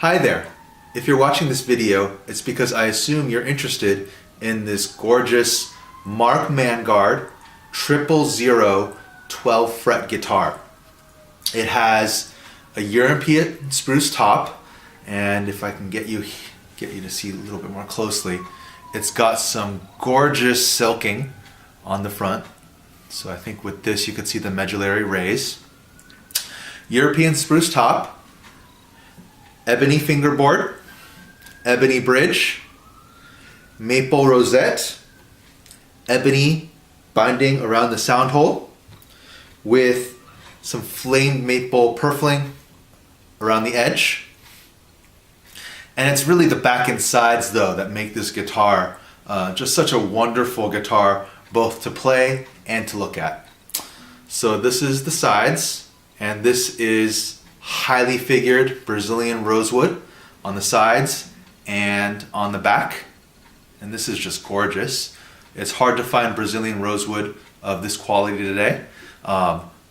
Hi there. If you're watching this video, it's because I assume you're interested in this gorgeous Marc Maingard 000 12 fret guitar. It has a European spruce top, and if I can get you to see a little bit more closely, it's got some gorgeous silking on the front. So I think with this you could see the medullary raise. European spruce top, ebony fingerboard, ebony bridge, maple rosette, ebony binding around the sound hole with some flamed maple purfling around the edge. And it's really the back and sides though that make this guitar just such a wonderful guitar both to play and to look at. So this is the sides, and this is highly figured Brazilian rosewood on the sides and on the back, and this is just gorgeous. It's hard to find Brazilian rosewood of this quality today,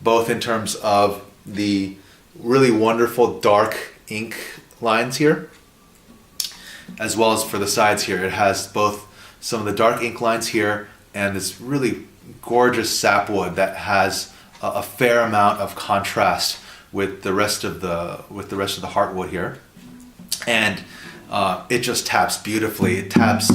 both in terms of the really wonderful dark ink lines here, as well as for the sides here. It has both some of the dark ink lines here and this really gorgeous sapwood that has a fair amount of contrast with the rest of the heartwood here, and it just taps beautifully. It taps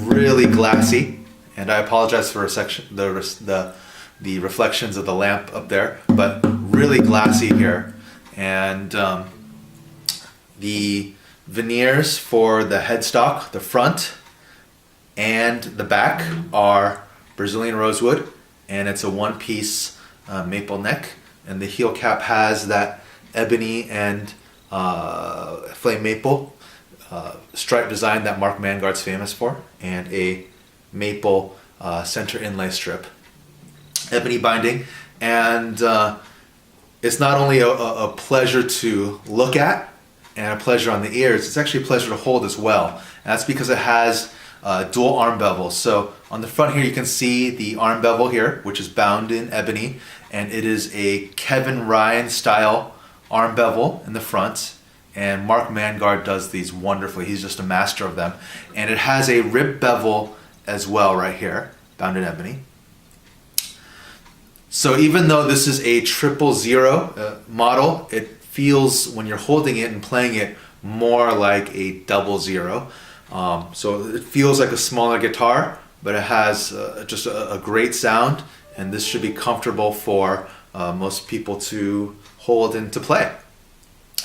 really glassy, and I apologize for the reflections of the lamp up there, but really glassy here. And the veneers for the headstock, the front and the back, are Brazilian rosewood, and it's a one-piece maple neck, and the heel cap has that ebony and flame maple stripe design that Marc Maingard's famous for, and a maple center inlay strip, ebony binding. And it's not only a pleasure to look at and a pleasure on the ears, it's actually a pleasure to hold as well, and that's because it has dual arm bevels. So on the front here you can see the arm bevel here, which is bound in ebony, and it is a Kevin Ryan style arm bevel in the front, and Marc Maingard does these wonderfully. He's just a master of them. And it has a rib bevel as well right here, bound in ebony. So even though this is a 000 model, it feels, when you're holding it and playing it, more like a 00. So it feels like a smaller guitar, but it has just a great sound, and this should be comfortable for most people to hold and to play.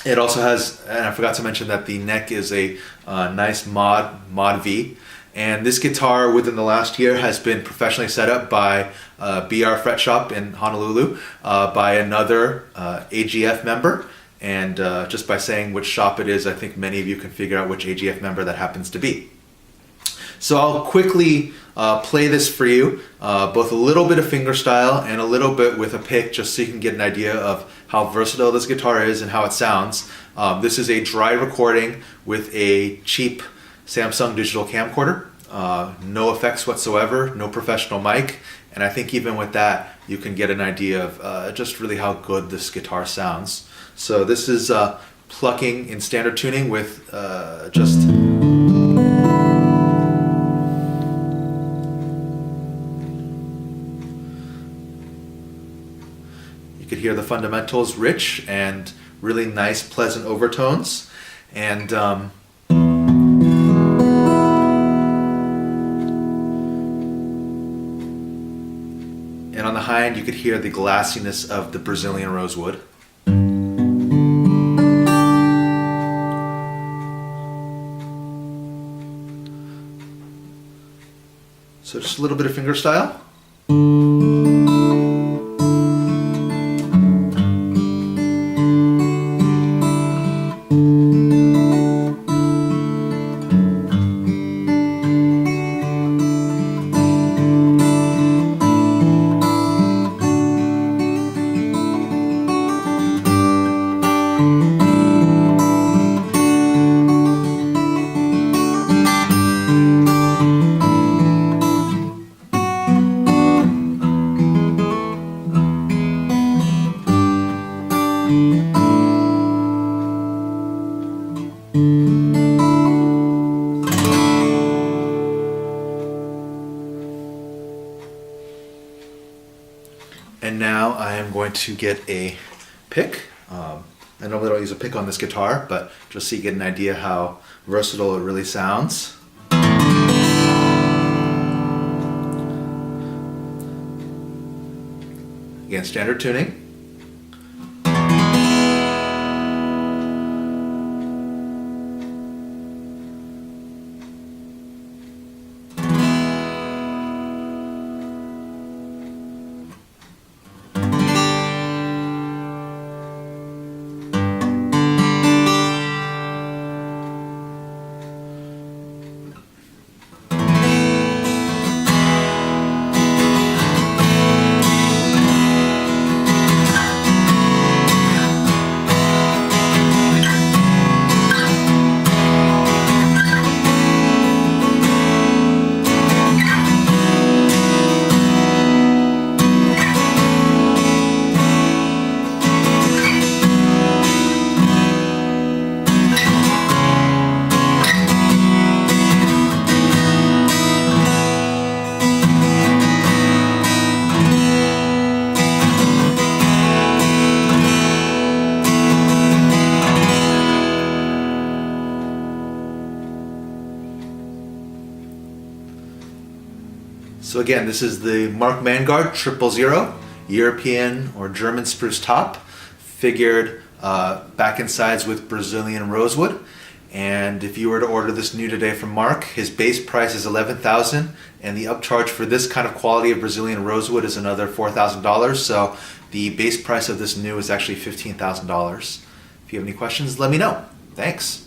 It also has, and I forgot to mention that the neck is a nice mod V, and this guitar within the last year has been professionally set up by BR Fret Shop in Honolulu by another AGF member. And just by saying which shop it is, I think many of you can figure out which AGF member that happens to be. So I'll quickly play this for you, both a little bit of fingerstyle and a little bit with a pick, just so you can get an idea of how versatile this guitar is and how it sounds. This is a dry recording with a cheap Samsung digital camcorder, no effects whatsoever, no professional mic, and I think even with that you can get an idea of just really how good this guitar sounds. So this is plucking in standard tuning with just... You could hear the fundamentals rich and really nice, pleasant overtones. And on the high end you could hear the glassiness of the Brazilian rosewood. So just a little bit of fingerstyle. to get a pick. I normally don't use a pick on this guitar, but just so you get an idea how versatile it really sounds. Again, standard tuning. So again, this is the Marc Maingard 000, European or German spruce top, figured back and sides with Brazilian rosewood. And if you were to order this new today from Marc, his base price is $11,000, and the upcharge for this kind of quality of Brazilian rosewood is another $4,000. So the base price of this new is actually $15,000. If you have any questions, let me know. Thanks.